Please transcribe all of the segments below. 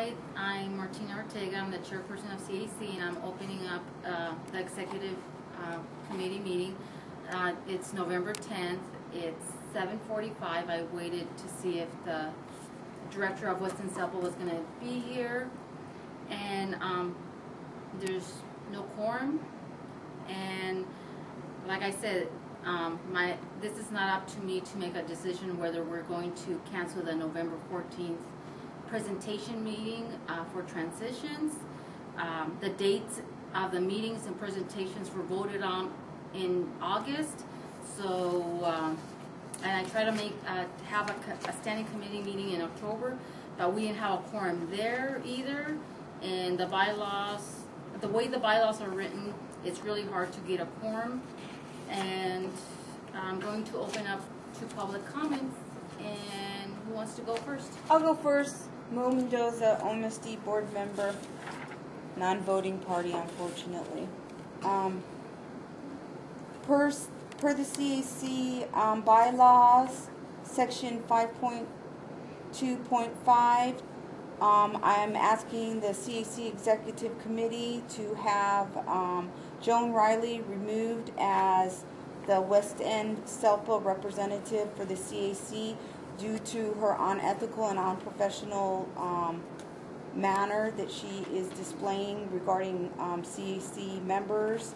Hi, I'm Martina Ortega. I'm the chairperson of CAC, and I'm opening up the executive committee meeting. It's November 10th. It's 7:45. I waited to see if the director of WESELPA was going to be here, and there's no quorum. And like I said, this is not up to me to make a decision whether we're going to cancel the November 14th presentation meeting for transitions. The dates of the meetings and presentations were voted on in August, so and I try to have a standing committee meeting in October, but we didn't have a quorum there either. And the bylaws, the way the bylaws are written, it's really hard to get a quorum. And I'm going to open up to public comments. And who wants to go first? I'll go first. Mo Mendoza, OMSD board member, non-voting party, unfortunately. Per the CAC bylaws, section 5.2.5, I am asking the CAC executive committee to have Joan Riley removed as the West End WESELPA representative for the CAC due to her unethical and unprofessional manner that she is displaying regarding CAC members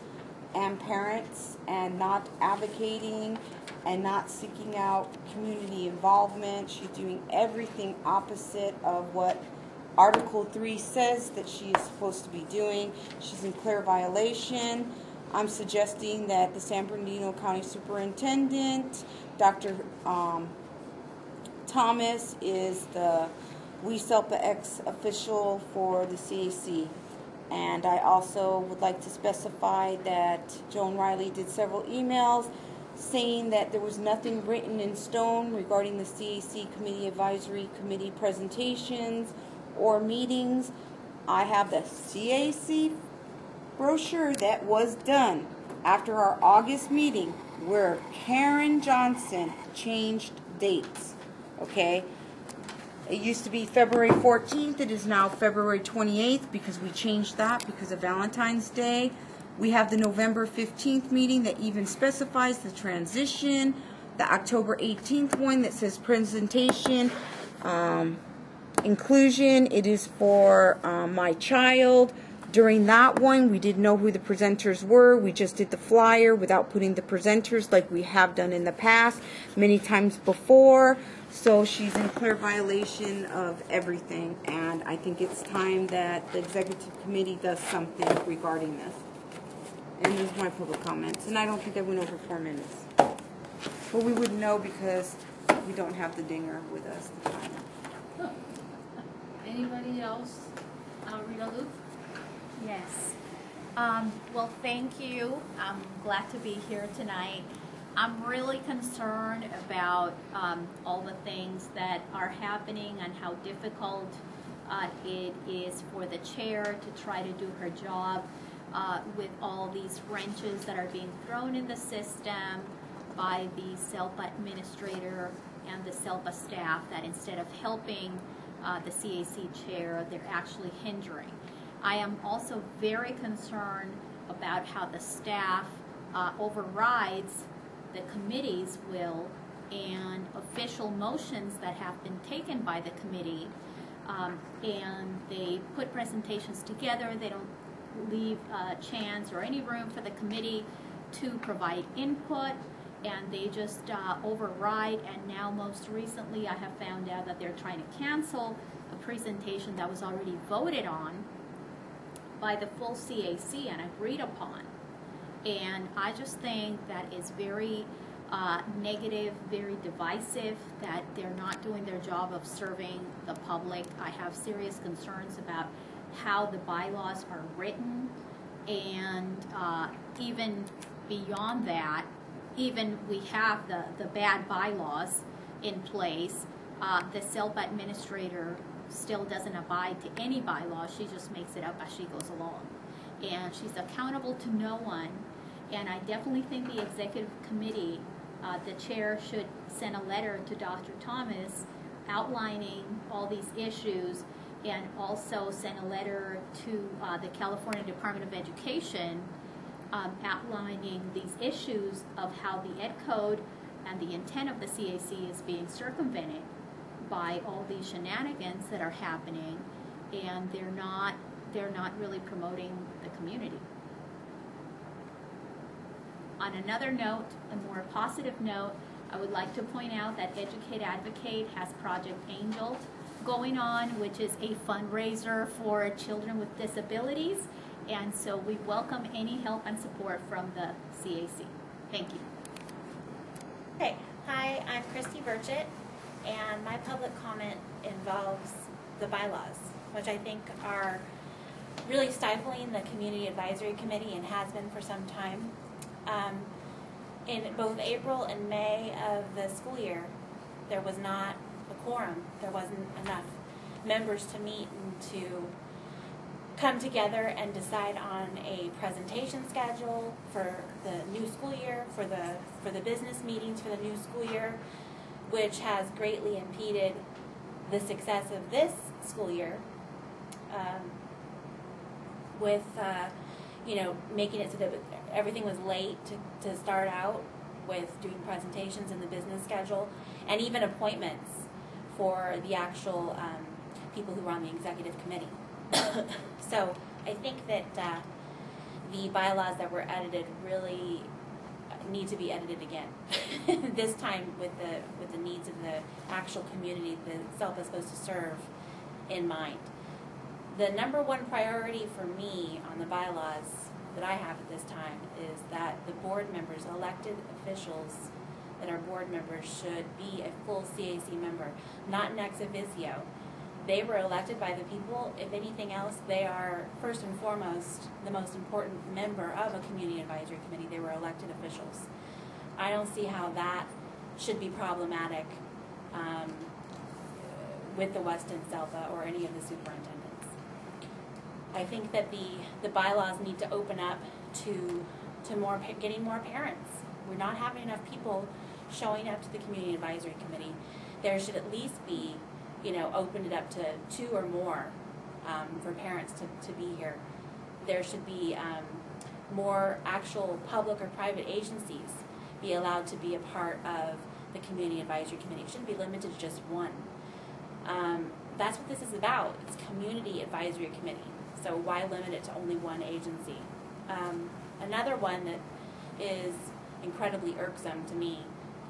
and parents, and not advocating and not seeking out community involvement. She's doing everything opposite of what Article 3 says that she is supposed to be doing. She's in clear violation. I'm suggesting that the San Bernardino County Superintendent, Dr. Thomas, is the WESELPA ex-official for the CAC. And I also would like to specify that Joan Riley did several emails saying that there was nothing written in stone regarding the CAC Committee Advisory Committee presentations or meetings. I have the CAC brochure that was done after our August meeting where Karen Johnson changed dates. Okay? It used to be February 14th. It is now February 28th because we changed that because of Valentine's Day. We have the November 15th meeting that even specifies the transition. The October 18th one that says presentation, inclusion. It is for my child. During that one, we didn't know who the presenters were. We just did the flyer without putting the presenters like we have done in the past many times before. So she's in clear violation of everything, and I think it's time that the executive committee does something regarding this. And those are my public comments, and I don't think I went over 4 minutes. But we wouldn't know because we don't have the dinger with us the time. Anybody else? Rita Luke? Yes. Well, thank you. I'm glad to be here tonight. I'm really concerned about all the things that are happening and how difficult it is for the chair to try to do her job with all these wrenches that are being thrown in the system by the WESELPA administrator and the WESELPA staff, that instead of helping the CAC chair, they're actually hindering. I am also very concerned about how the staff overrides the committee's will and official motions that have been taken by the committee, and they put presentations together. They don't leave a chance or any room for the committee to provide input, and they just override. And now most recently I have found out that they're trying to cancel a presentation that was already voted on by the full CAC and agreed upon. And I just think that is very negative, very divisive, that they're not doing their job of serving the public. I have serious concerns about how the bylaws are written, and even beyond that, even we have the bad bylaws in place, the WESELPA administrator still doesn't abide to any bylaws. She just makes it up as she goes along. And she's accountable to no one. And I definitely think the executive committee, the chair should send a letter to Dr. Thomas outlining all these issues and also sent a letter to the California Department of Education outlining these issues of how the Ed Code and the intent of the CAC is being circumvented by all these shenanigans that are happening, and they're not really promoting the community. On another note, a more positive note, I would like to point out that Educate Advocate has Project Angel going on, which is a fundraiser for children with disabilities, and so we welcome any help and support from the CAC. Thank you. Okay, hi, I'm Christy Burchett, and my public comment involves the bylaws, which I think are really stifling the Community Advisory Committee and has been for some time. In both April and May of the school year, there was not a quorum. There wasn't enough members to meet and to come together and decide on a presentation schedule for the new school year, for the business meetings for the new school year, which has greatly impeded the success of this school year, with making it so that everything was late to start out with doing presentations in the business schedule, and even appointments for the actual people who were on the executive committee. So I think that the bylaws that were edited really need to be edited again. This time with the needs of the actual community that SELPA is supposed to serve in mind. The number one priority for me on the bylaws that I have at this time is that the board members, elected officials that are board members, should be a full CAC member, not an ex officio. They were elected by the people. If anything else, they are first and foremost the most important member of a community advisory committee. They were elected officials. I don't see how that should be problematic with the Weston SELPA or any of the superintendents. I think that the bylaws need to open up to getting more parents. We're not having enough people showing up to the community advisory committee. There should at least be, open it up to 2 or more for parents to be here. There should be more actual public or private agencies be allowed to be a part of the community advisory committee. It shouldn't be limited to just one. That's what this is about. It's community advisory committee. So why limit it to only one agency? Another one that is incredibly irksome to me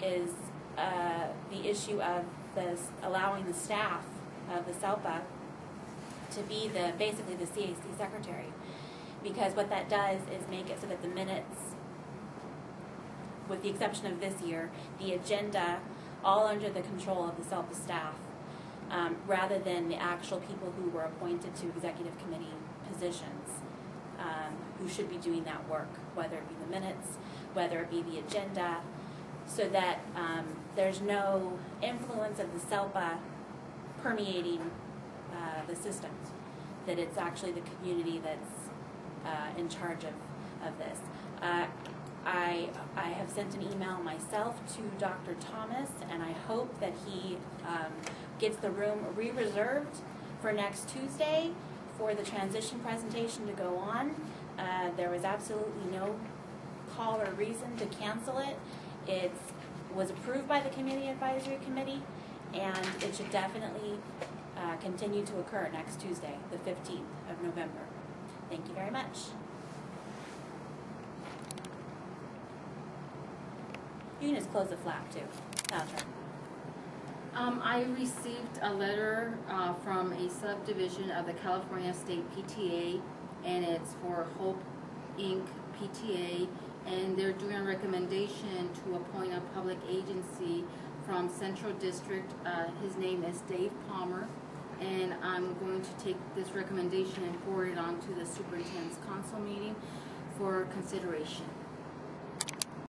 is the issue of allowing the staff of the SELPA to be basically the CAC secretary, because what that does is make it so that the minutes, with the exception of this year, the agenda, all under the control of the SELPA staff, rather than the actual people who were appointed to executive committee positions, who should be doing that work, whether it be the minutes, whether it be the agenda, so that there's no influence of the SELPA permeating the systems, that it's actually the community that's in charge of this. I have sent an email myself to Dr. Thomas, and I hope that he gets the room re-reserved for next Tuesday for the transition presentation to go on. There was absolutely no call or reason to cancel it. It was approved by the Community Advisory Committee, and it should definitely continue to occur next Tuesday, the 15th of November. Thank you very much. You can just close the flap too. That'll turn. I received a letter from a subdivision of the California State PTA, and it's for Hope Inc. PTA, and they're doing a recommendation to appoint a public agency from Central District. His name is Dave Palmer, and I'm going to take this recommendation and forward it on to the Superintendent's Council meeting for consideration.